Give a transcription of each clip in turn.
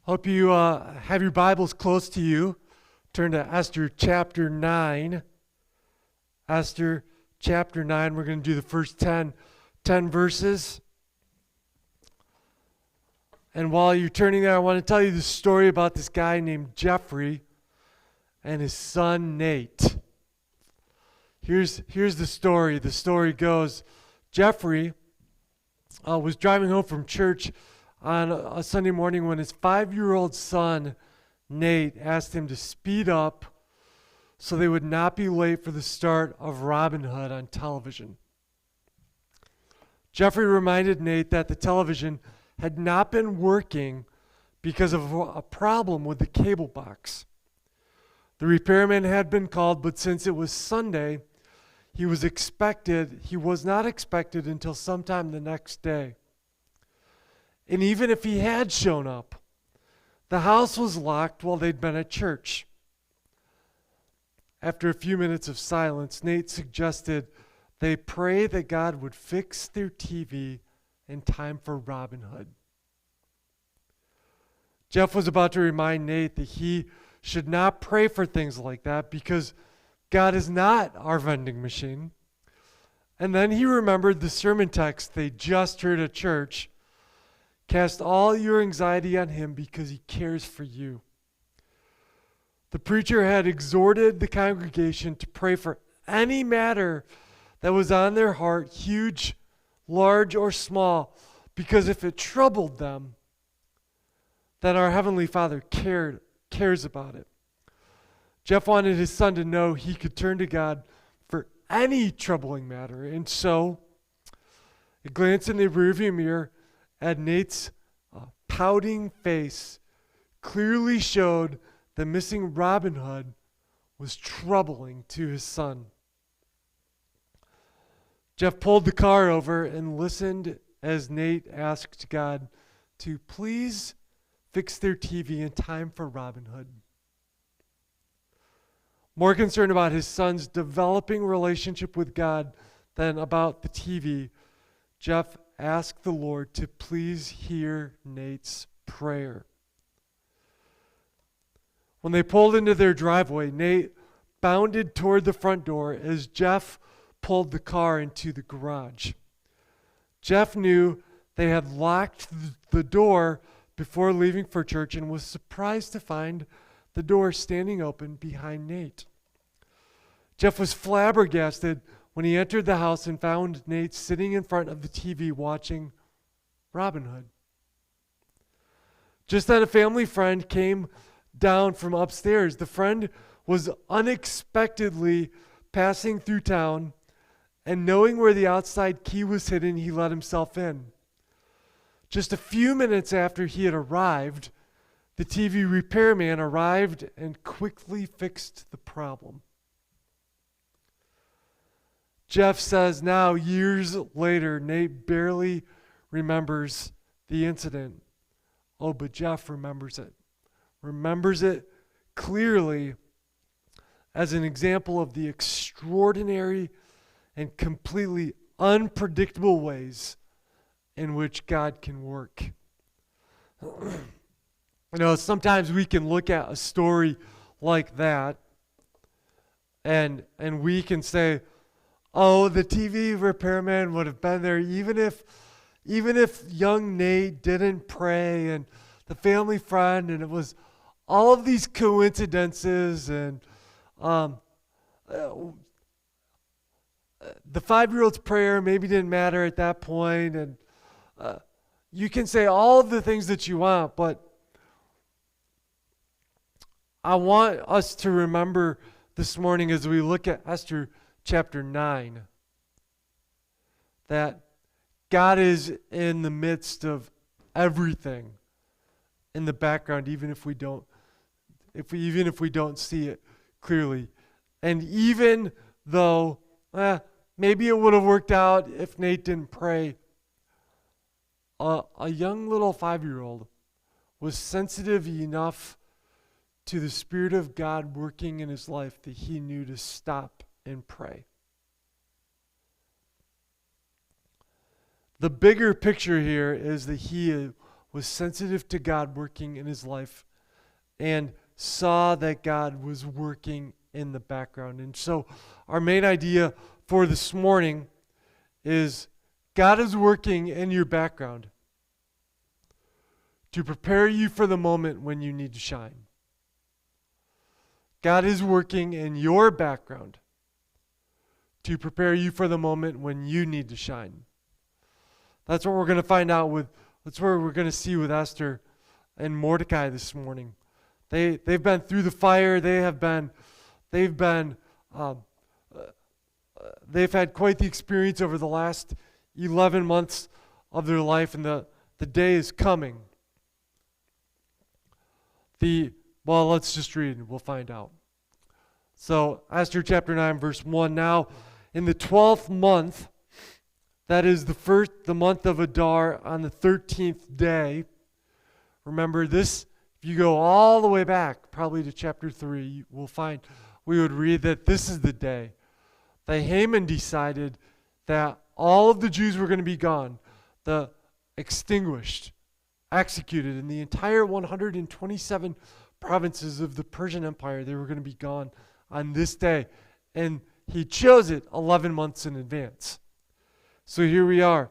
Hope you have your Bibles close to you. Turn to Esther chapter 9. Esther chapter 9. We're going to do the first 10 verses. And while you're turning there, I want to tell you the story about this guy named Jeffrey and his son Nate. Here's the story. The story goes, Jeffrey was driving home from church on a Sunday morning when his 5-year-old son, Nate, asked him to speed up so they would not be late for the start of Robin Hood on television. Jeffrey reminded Nate that the television had not been working because of a problem with the cable box. The repairman had been called, but since it was Sunday, he was not expected until sometime the next day. And even if he had shown up, the house was locked while they'd been at church. After a few minutes of silence, Nate suggested they pray that God would fix their TV in time for Robin Hood. Jeff was about to remind Nate that he should not pray for things like that because God is not our vending machine. And then he remembered the sermon text they just heard at church. Cast all your anxiety on him because he cares for you. The preacher had exhorted the congregation to pray for any matter that was on their heart, huge, large, or small, because if it troubled them, then our Heavenly Father cares about it. Jeff wanted his son to know he could turn to God for any troubling matter. And so, a glance in the rearview mirror at Nate's pouting face clearly showed that missing Robin Hood was troubling to his son. Jeff pulled the car over and listened as Nate asked God to please fix their TV in time for Robin Hood. More concerned about his son's developing relationship with God than about the TV, Jeff asked the Lord to please hear Nate's prayer. When they pulled into their driveway, Nate bounded toward the front door as Jeff pulled the car into the garage. Jeff knew they had locked the door before leaving for church and was surprised to find the door standing open behind Nate. Jeff was flabbergasted when he entered the house and found Nate sitting in front of the TV watching Robin Hood. Just then a family friend came down from upstairs. The friend was unexpectedly passing through town, and knowing where the outside key was hidden, he let himself in. Just a few minutes after he had arrived, the TV repairman arrived and quickly fixed the problem. Jeff says now, years later, Nate barely remembers the incident. Oh, but Jeff remembers it. Remembers it clearly as an example of the extraordinary and completely unpredictable ways in which God can work. Sometimes we can look at a story like that and we can say, oh, the TV repairman would have been there even if young Nate didn't pray, and the family friend, and it was all of these coincidences, and the 5-year-old's prayer maybe didn't matter at that point, and you can say all of the things that you want, but I want us to remember this morning as we look at Esther chapter 9, that God is in the midst of everything in the background, even if we don't see it clearly. And even though maybe it would have worked out if Nate didn't pray, a young little 5-year-old was sensitive enough to the Spirit of God working in his life that he knew to stop and pray. The bigger picture here is that he was sensitive to God working in his life and saw that God was working in the background. And so our main idea for this morning is God is working in your background to prepare you for the moment when you need to shine. God is working in your background to prepare you for the moment when you need to shine. That's what we're going to find out that's what we're going to see with Esther and Mordecai this morning. They've been through the fire. They've had quite the experience over the last 11 months of their life, and the day is coming. Let's just read and we'll find out. So, Esther chapter 9, verse 1. Now, in the 12th month, that is the month of Adar, on the 13th day. Remember this, if you go all the way back, probably to chapter 3, we would read that this is the day that Haman decided that all of the Jews were going to be gone, extinguished, executed, in the entire 127 provinces of the Persian Empire. They were going to be gone on this day. And he chose it 11 months in advance. So here we are.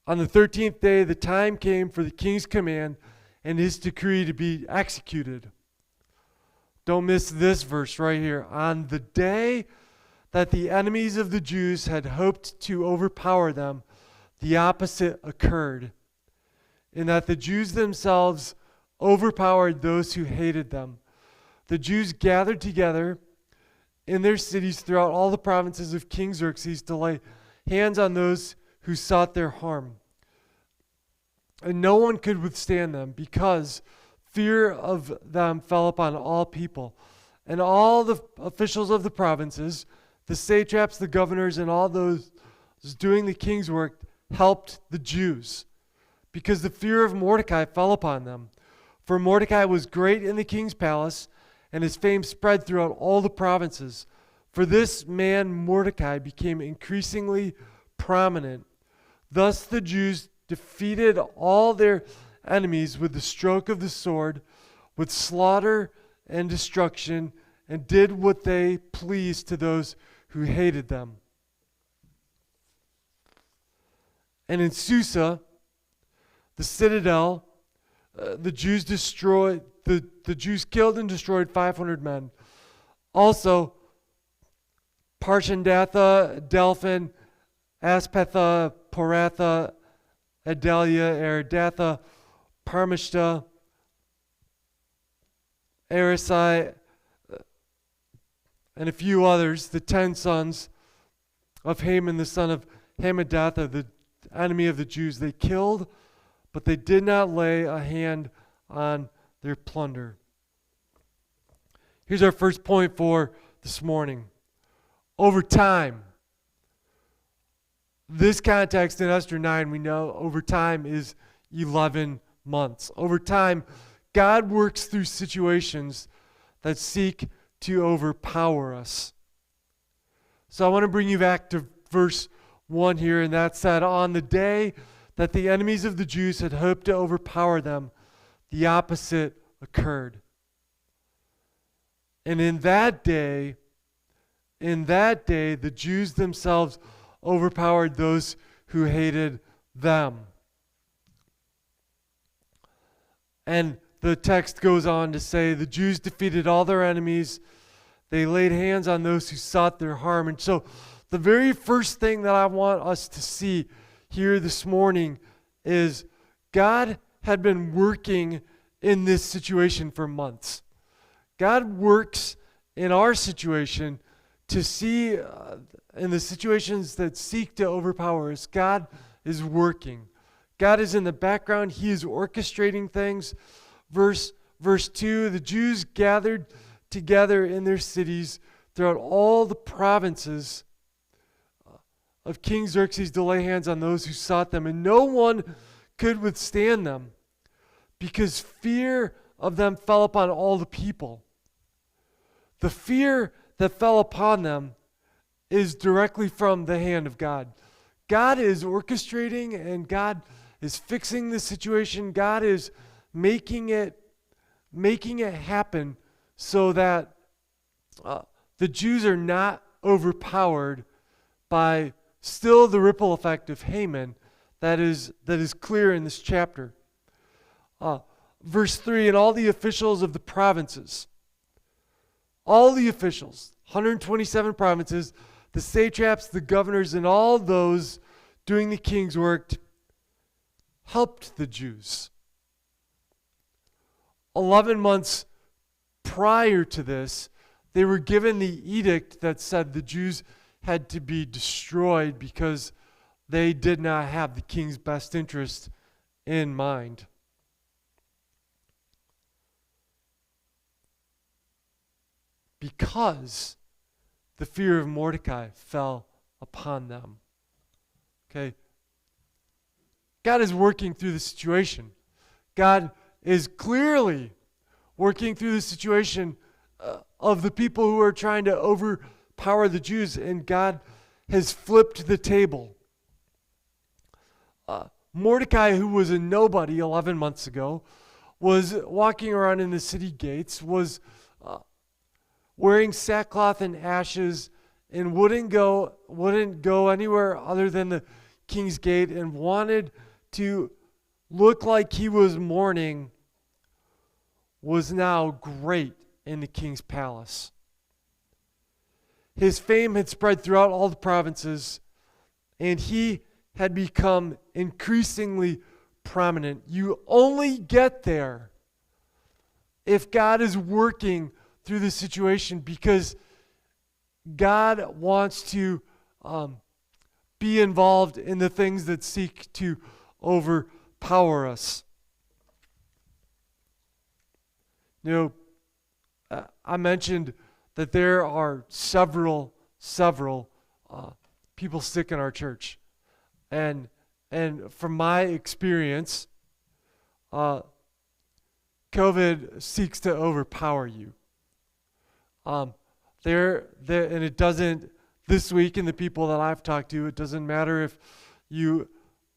On the 13th day, the time came for the king's command and his decree to be executed. Don't miss this verse right here. On the day that the enemies of the Jews had hoped to overpower them, the opposite occurred, in that the Jews themselves overpowered those who hated them. The Jews gathered together in their cities throughout all the provinces of King Xerxes to lay hands on those who sought their harm. And no one could withstand them, because fear of them fell upon all people. And all the officials of the provinces, the satraps, the governors, and all those doing the king's work helped the Jews, because the fear of Mordecai fell upon them. For Mordecai was great in the king's palace, and his fame spread throughout all the provinces. For this man Mordecai became increasingly prominent. Thus the Jews defeated all their enemies with the stroke of the sword, with slaughter and destruction, and did what they pleased to those who hated them. And in Susa, the citadel, the Jews killed and destroyed 500 men. Also, Parshandatha, Delphin, Aspatha, Poratha, Adalia, Aridatha, Parmashta, Arisai, and a few others, the 10 sons of Haman, the son of Hammedatha, the enemy of the Jews. They killed, but they did not lay a hand on their plunder. Here's our first point for this morning. Over time, this context in Esther 9, we know over time is 11 months. Over time, God works through situations that seek to overpower us. So I want to bring you back to verse 1 here, and that said, on the day that the enemies of the Jews had hoped to overpower them, the opposite occurred. And in that day, the Jews themselves overpowered those who hated them. And the text goes on to say, the Jews defeated all their enemies. They laid hands on those who sought their harm. And so the very first thing that I want us to see here this morning is God had been working in this situation for months. God works in our situation to see in the situations that seek to overpower us. God is working. God is in the background. He is orchestrating things. Verse 2, the Jews gathered together in their cities throughout all the provinces of King Xerxes to lay hands on those who sought them, and no one could withstand them, because fear of them fell upon all the people. The fear that fell upon them is directly from the hand of God. God is orchestrating, and God is fixing the situation. God is making it happen so that the Jews are not overpowered by still the ripple effect of Haman that is clear in this chapter. Verse 3, and all the officials of the provinces, all the officials, 127 provinces, the satraps, the governors, and all those doing the king's work helped the Jews. 11 months prior to this, they were given the edict that said the Jews had to be destroyed because they did not have the king's best interest in mind. Because the fear of Mordecai fell upon them. Okay? God is working through the situation. God is clearly working through the situation of the people who are trying to overpower the Jews, and God has flipped the table. Mordecai, who was a nobody 11 months ago, was walking around in the city gates, was wearing sackcloth and ashes, and wouldn't go anywhere other than the king's gate, and wanted to look like he was mourning, was now great in the king's palace. His fame had spread throughout all the provinces, and he had become increasingly prominent. You only get there if God is working through the situation, because God wants to be involved in the things that seek to overpower us. You know, I mentioned that there are several people sick in our church. And from my experience, COVID seeks to overpower you. And it doesn't, this week, and the people that I've talked to, it doesn't matter if you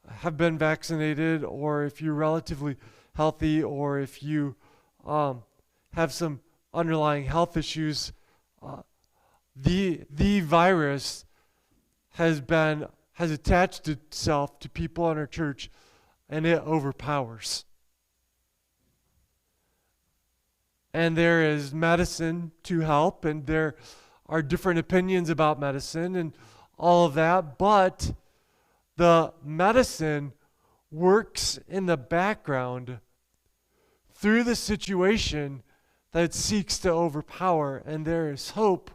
have been vaccinated or if you're relatively healthy or if you have some underlying health issues. The virus has attached itself to people in our church, and it overpowers. And there is medicine to help, and there are different opinions about medicine and all of that, but the medicine works in the background through the situation that seeks to overpower, and there is hope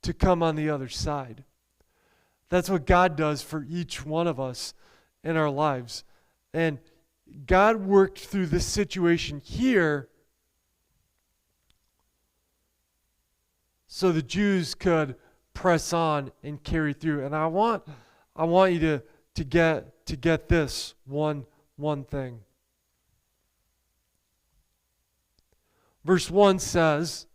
to come on the other side. That's what God does for each one of us in our lives. And God worked through this situation here so the Jews could press on and carry through. And I want you to get this one thing. Verse 1 says,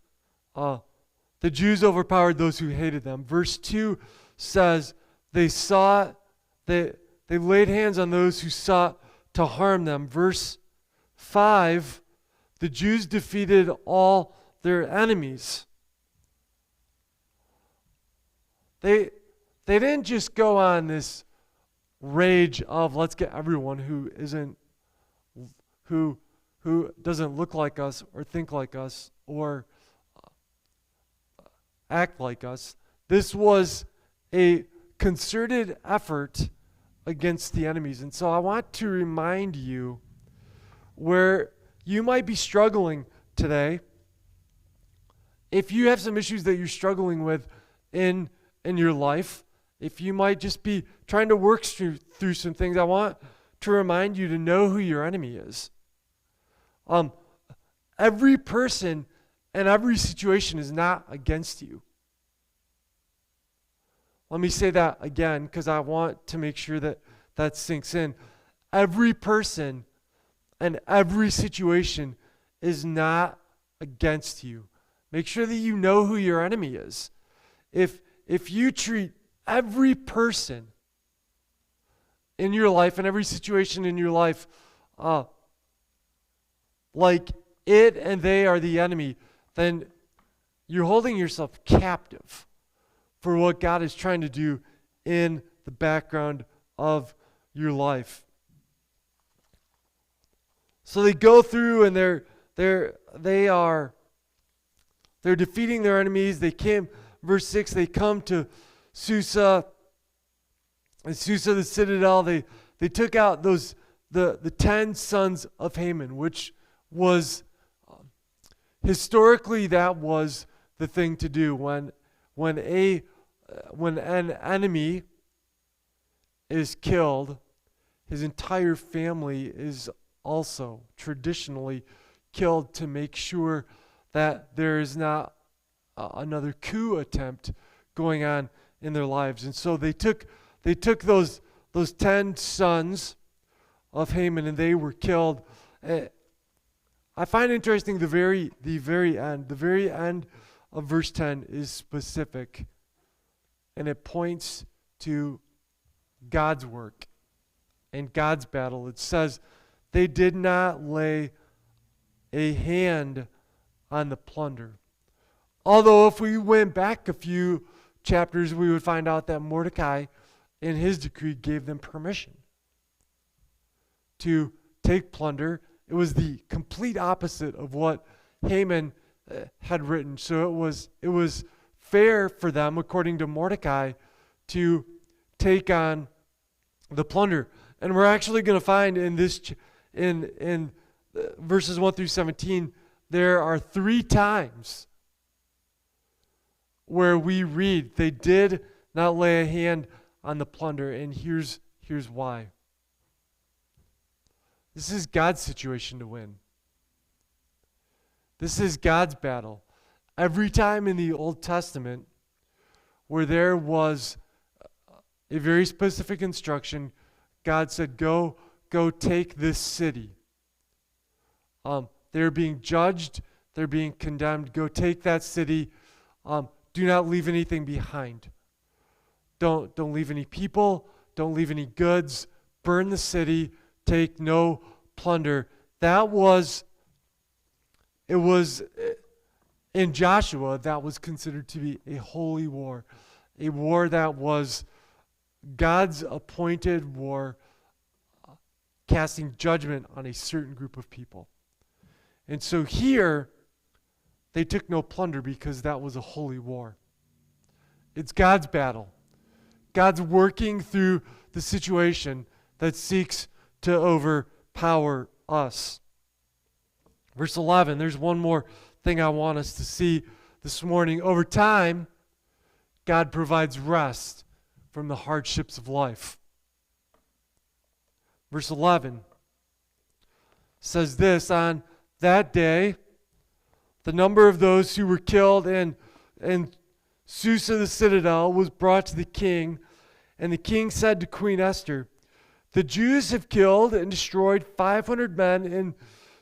the Jews overpowered those who hated them. Verse 2 says, they laid hands on those who sought to harm them. Verse 5, the Jews defeated all their enemies. They didn't just go on this rage of let's get everyone who doesn't look like us or think like us or act like us. This was a concerted effort against the enemies. And so I want to remind you where you might be struggling today. If you have some issues that you're struggling with in your life, if you might just be trying to work through some things, I want to remind you to know who your enemy is. Every person and every situation is not against you. Let me say that again because I want to make sure that sinks in. Every person and every situation is not against you. Make sure that you know who your enemy is. If you treat every person in your life, in every situation in your life, like it and they are the enemy, then you're holding yourself captive for what God is trying to do in the background of your life. So they go through and they're defeating their enemies. They came, verse 6, they come to Susa, and Susa the citadel. They took out the 10 sons of Haman, which was historically that was the thing to do when an enemy is killed. His entire family is also traditionally killed to make sure that there is not another coup attempt going on in their lives. And so they took those 10 sons of Haman and they were killed. I find interesting the very end of verse 10 is specific, and it points to God's work and God's battle. It says they did not lay a hand on the plunder. Although if we went back a few chapters, we would find out that Mordecai in his decree gave them permission to take plunder. It was the complete opposite of what Haman had written. So it was fair for them, according to Mordecai, to take on the plunder. And we're actually going to find in this in verses 1 through 17, there are 3 times where we read they did not lay a hand on the plunder, and here's why. This is God's situation to win. This is God's battle. Every time in the Old Testament where there was a very specific instruction, God said, go take this city. They're being judged. They're being condemned. Go take that city. Do not leave anything behind. Don't leave any people. Don't leave any goods. Burn the city. Take no plunder. It was in Joshua, that was considered to be a holy war. A war that was God's appointed war, casting judgment on a certain group of people. And so here, they took no plunder because that was a holy war. It's God's battle. God's working through the situation that seeks to overpower us. Verse 11, there's one more thing I want us to see this morning. Over time, God provides rest from the hardships of life. Verse 11 says this, on that day, the number of those who were killed in Susa the citadel was brought to the king, and the king said to Queen Esther, the Jews have killed and destroyed 500 men in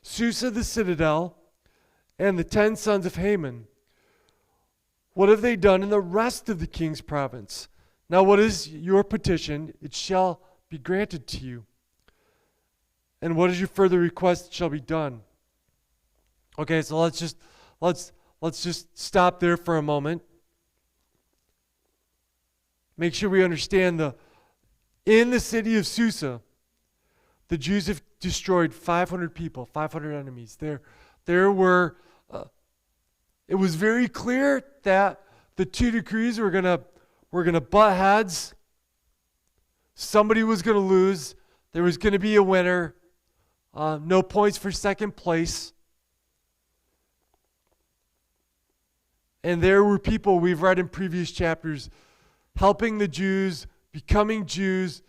Susa the citadel and the 10 sons of Haman. What have they done in the rest of the king's province? Now what is your petition? It shall be granted to you. And what is your further request? It shall be done. Okay, so let's just stop there for a moment. Make sure we understand in the city of Susa, the Jews have destroyed 500 people, 500 enemies. There were, it was very clear that the 2 decrees were gonna butt heads. Somebody was gonna lose. There was gonna be a winner. No points for second place. And there were people we've read in previous chapters helping the Jews, becoming Jews,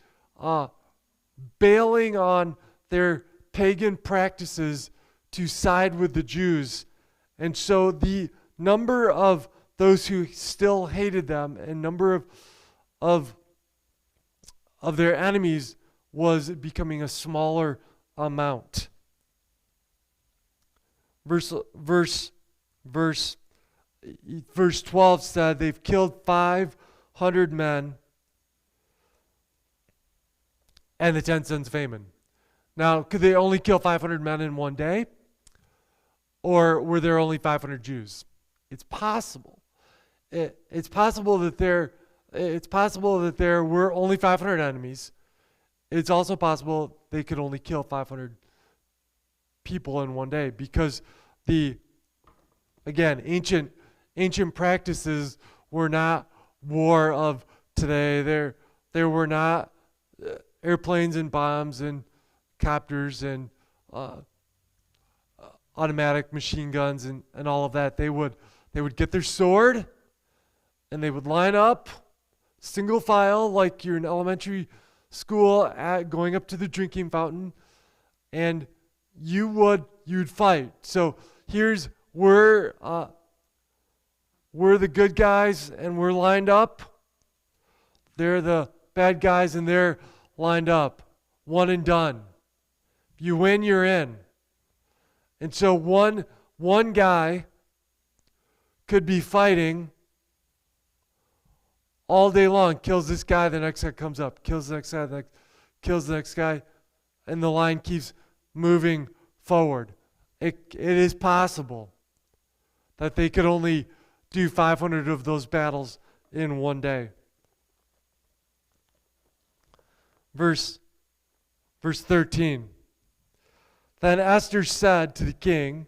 bailing on their pagan practices to side with the Jews. And so the number of those who still hated them and number of their enemies was becoming a smaller amount. Verse 12 said they've killed 500 men and the 10 sons of Haman. Now, could they only kill 500 men in one day? Or were there only 500 Jews? It's possible. It's possible that there were only 500 enemies. It's also possible they could only kill 500 people in one day, because ancient practices were not war of today. There were not airplanes and bombs and copters and automatic machine guns and all of that. They would get their sword and they would line up single file like you're in elementary school going up to the drinking fountain, and you'd fight. So we're the good guys and we're lined up. They're the bad guys and they're lined up. One and done. If you win, you're in. And so one guy could be fighting all day long, kills this guy, the next guy comes up, kills the next guy, kills the next guy, and the line keeps moving forward. It is possible that they could only do 500 of those battles in one day. Verse 13. Then Esther said to the king,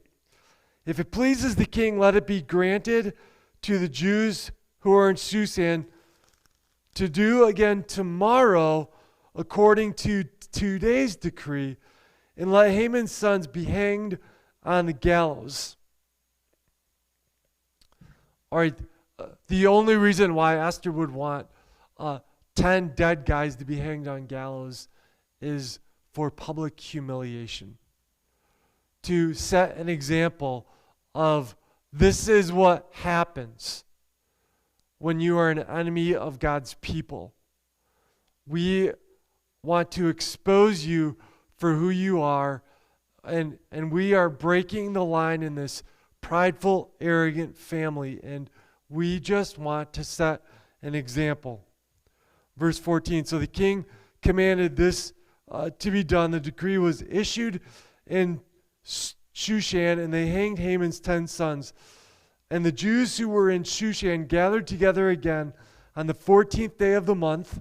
"If it pleases the king, let it be granted to the Jews who are in Shushan to do again tomorrow according to today's decree, and let Haman's sons be hanged on the gallows." All right, the only reason why Esther would want 10 dead guys to be hanged on gallows is for public humiliation. To set an example of this is what happens when you are an enemy of God's people. We want to expose you for who you are, and we are breaking the line in this prideful, arrogant family, and we just want to set an example. Verse 14, so the king commanded this to be done. The decree was issued in Shushan, and they hanged Haman's 10 sons. And the Jews who were in Shushan gathered together again on the 14th day of the month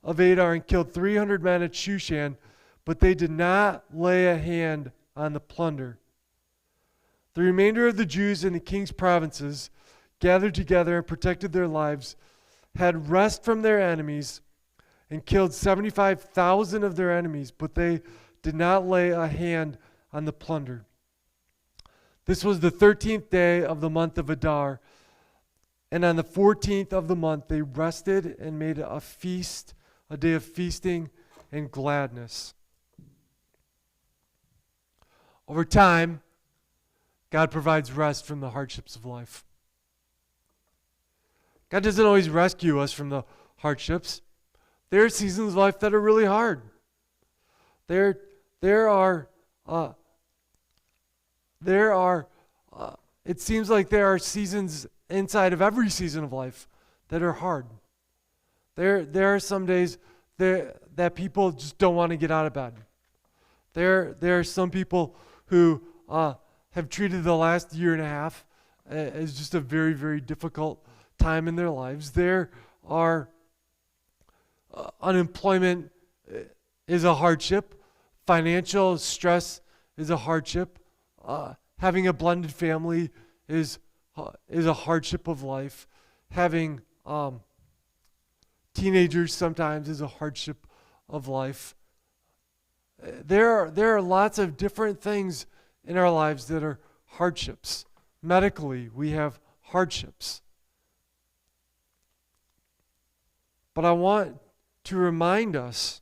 of Adar and killed 300 men at Shushan, but they did not lay a hand on the plunder. The remainder of the Jews in the king's provinces gathered together and protected their lives, had rest from their enemies, and killed 75,000 of their enemies, but they did not lay a hand on the plunder. This was the 13th day of the month of Adar, and on the 14th of the month they rested and made a feast, a day of feasting and gladness. Over time, God provides rest from the hardships of life. God doesn't always rescue us from the hardships. There are seasons of life that are really hard. There are it seems like there are seasons inside of every season of life that are hard. There are some days that people just don't want to get out of bed. There are some people who have treated the last year and a half as just a very, very difficult time in their lives. There are unemployment is a hardship. Financial stress is a hardship. Having a blended family is a hardship of life. Having teenagers sometimes is a hardship of life. There are lots of different things in our lives that are hardships. Medically, we have hardships. But I want to remind us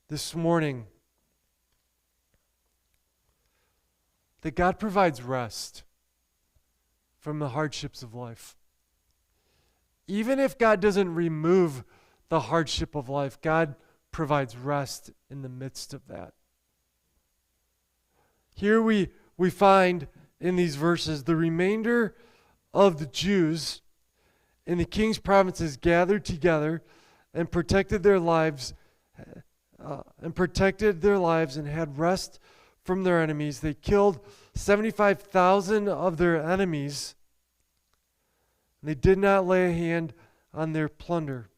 this morning that God provides rest from the hardships of life. Even if God doesn't remove the hardship of life, God provides rest in the midst of that. Here we find in these verses the remainder of the Jews in the king's provinces gathered together and protected their lives, and protected their lives and had rest from their enemies. They killed 75,000 of their enemies. And they did not lay a hand on their plunder.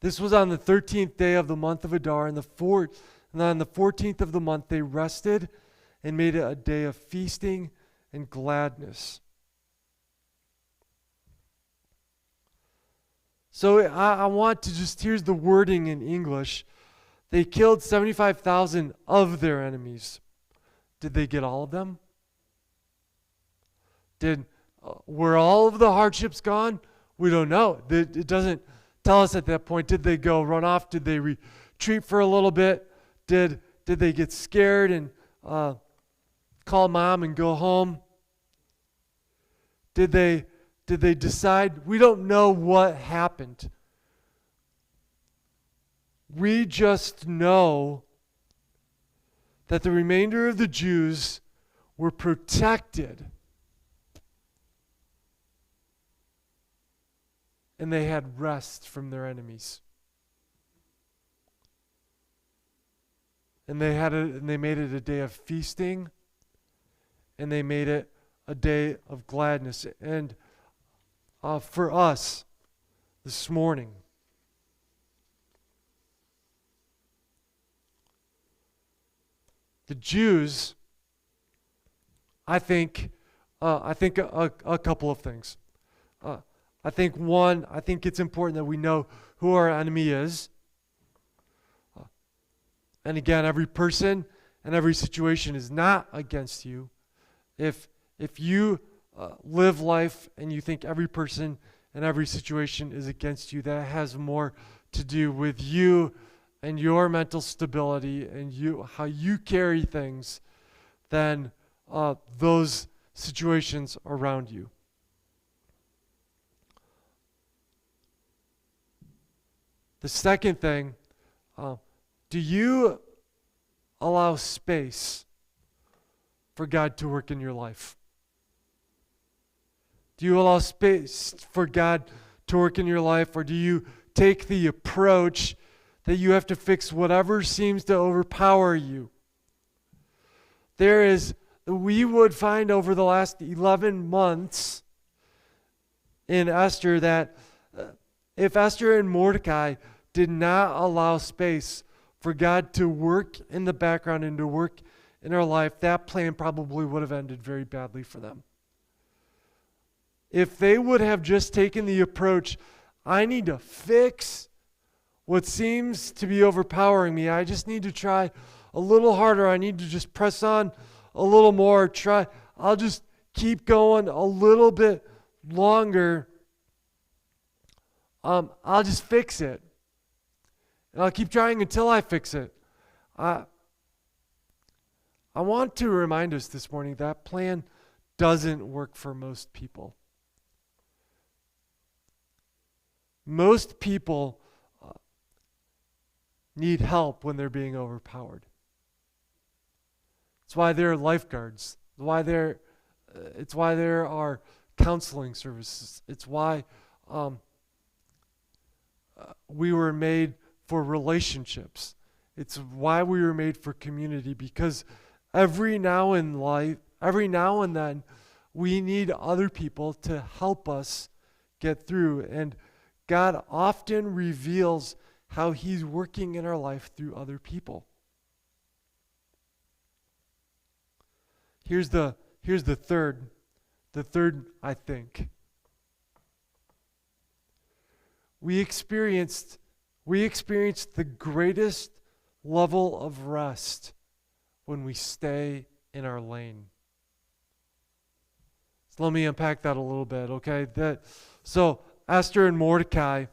This was on the 13th day of the month of Adar, and on the 14th of the month they rested and made it a day of feasting and gladness. So I want to here's the wording in English. They killed 75,000 of their enemies. Did they get all of them? Were all of the hardships gone? We don't know. It doesn't tell us at that point. Did they go run off? Did they retreat for a little bit? Did they get scared and call mom and go home? Did they decide? We don't know what happened. We just know that the remainder of the Jews were protected. And they had rest from their enemies. And they made it a day of feasting, and they made it a day of gladness. And for us this morning, the Jews, I think a couple of things. I think it's important that we know who our enemy is. And again, every person and every situation is not against you. If you live life and you think every person and every situation is against you, that has more to do with you and your mental stability and how you carry things than those situations around you. The second thing, do you allow space for God to work in your life? Do you allow space for God to work in your life, or do you take the approach that you have to fix whatever seems to overpower you? We would find over the last 11 months in Esther that if Esther and Mordecai did not allow space for God to work in the background and to work in our life, that plan probably would have ended very badly for them. If they would have just taken the approach, I need to fix what seems to be overpowering me. I just need to try a little harder. I need to just press on a little more. I'll just keep going a little bit longer. I'll just fix it. And I'll keep trying until I fix it. I want to remind us this morning that plan doesn't work for most people. Most people need help when they're being overpowered. It's why there are lifeguards. It's why there are counseling services. It's why we were made for relationships. It's why we were made for community, because every now and then we need other people to help us get through. And God often reveals how He's working in our life through other people. Here's the third. The third, I think. We experienced the greatest level of rest when we stay in our lane. So let me unpack that a little bit, okay? So Esther and Mordecai,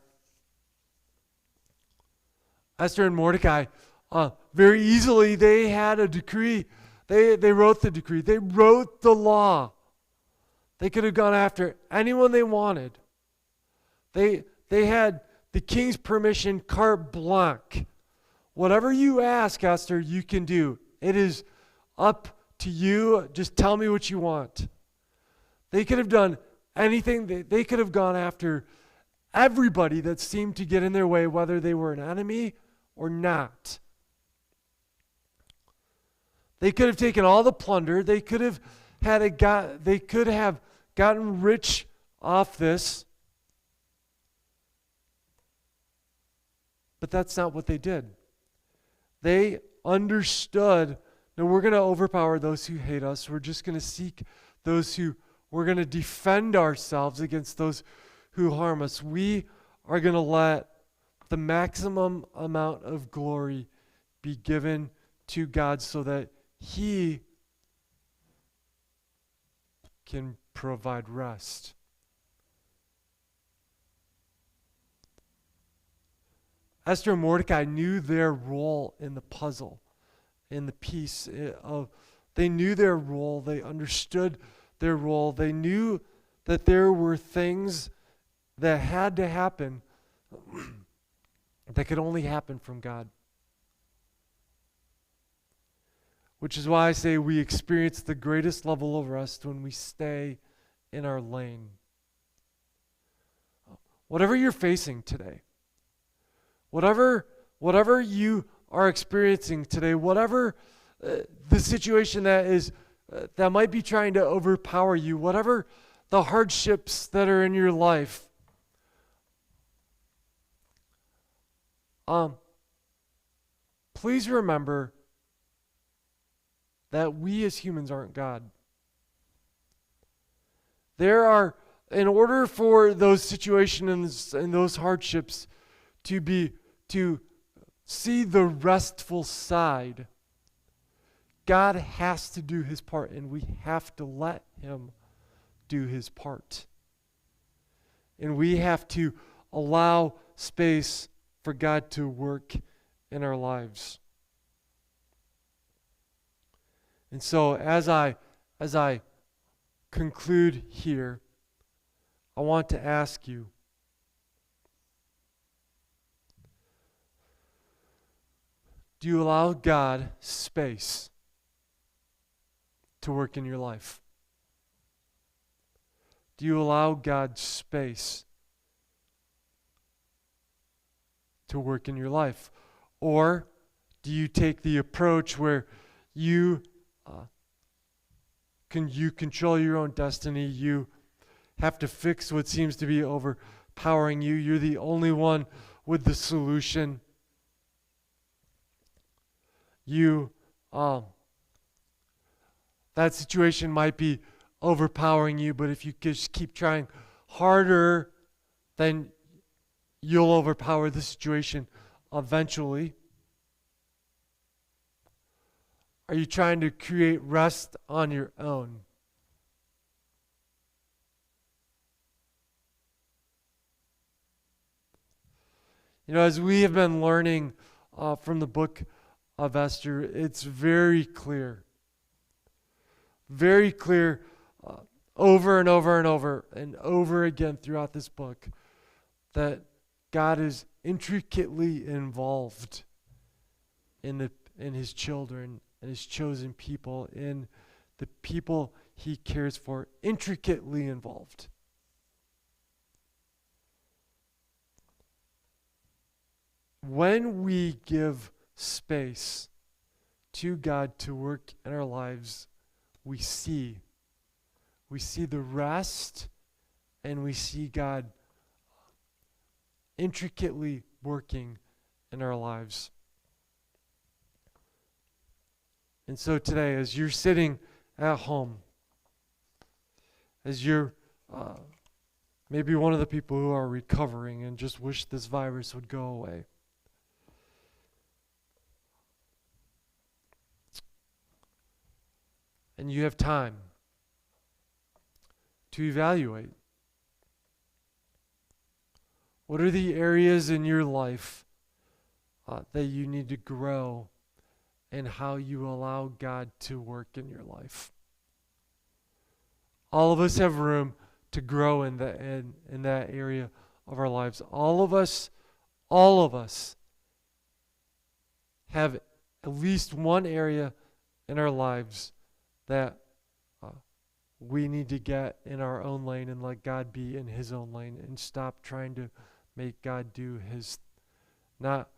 very easily they had a decree. They wrote the decree. They wrote the law. They could have gone after anyone they wanted. They had the king's permission, carte blanche. Whatever you ask, Esther, you can do. It is up to you. Just tell me what you want. They could have done anything. They could have gone after everybody that seemed to get in their way, whether they were an enemy or not. They could have taken all the plunder. They could have they could have gotten rich off this. But that's not what they did. They understood that we're going to overpower those who hate us. We're just going to seek those who, we're going to defend ourselves against those who harm us. We are going to let the maximum amount of glory be given to God so that He can provide rest. Esther and Mordecai knew their role in the puzzle, in the piece of, they knew their role, they understood their role, they knew that there were things that had to happen that could only happen from God. Which is why I say we experience the greatest level of rest when we stay in our lane. Whatever you're facing today, whatever you are experiencing today, whatever the situation that might be trying to overpower you, whatever the hardships that are in your life, please remember that we as humans aren't God. In order for those situations and those hardships to see the restful side, God has to do His part, and we have to let Him do His part. And we have to allow space for God to work in our lives. And so as I conclude here, I want to ask you, do you allow God space to work in your life? Do you allow God space to work in your life? Or do you take the approach where you control your own destiny? You have to fix what seems to be overpowering you. You're the only one with the solution. That situation might be overpowering you, but if you just keep trying harder, then you'll overpower the situation eventually. Are you trying to create rest on your own? As we have been learning from the book of Esther, it's very clear over and over and over and over again throughout this book that God is intricately involved in His children and His chosen people, in the people He cares for, intricately involved. When we give space to God to work in our lives, we see the rest, and we see God intricately working in our lives. And so today, as you're sitting at home, as you're maybe one of the people who are recovering and just wish this virus would go away, and you have time to evaluate, what are the areas in your life that you need to grow, and how you allow God to work in your life? All of us have room to grow in that area of our lives. All of us have at least one area in our lives that we need to get in our own lane and let God be in His own lane, and stop trying to make God do His, not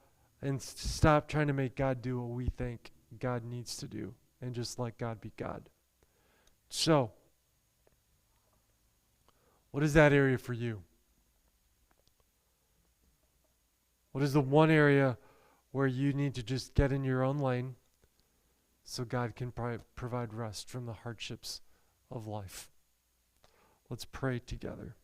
and stop trying to make God do what we think God needs to do and just let God be God. So, what is that area for you? What is the one area where you need to just get in your own lane so God can provide rest from the hardships of life? Let's pray together.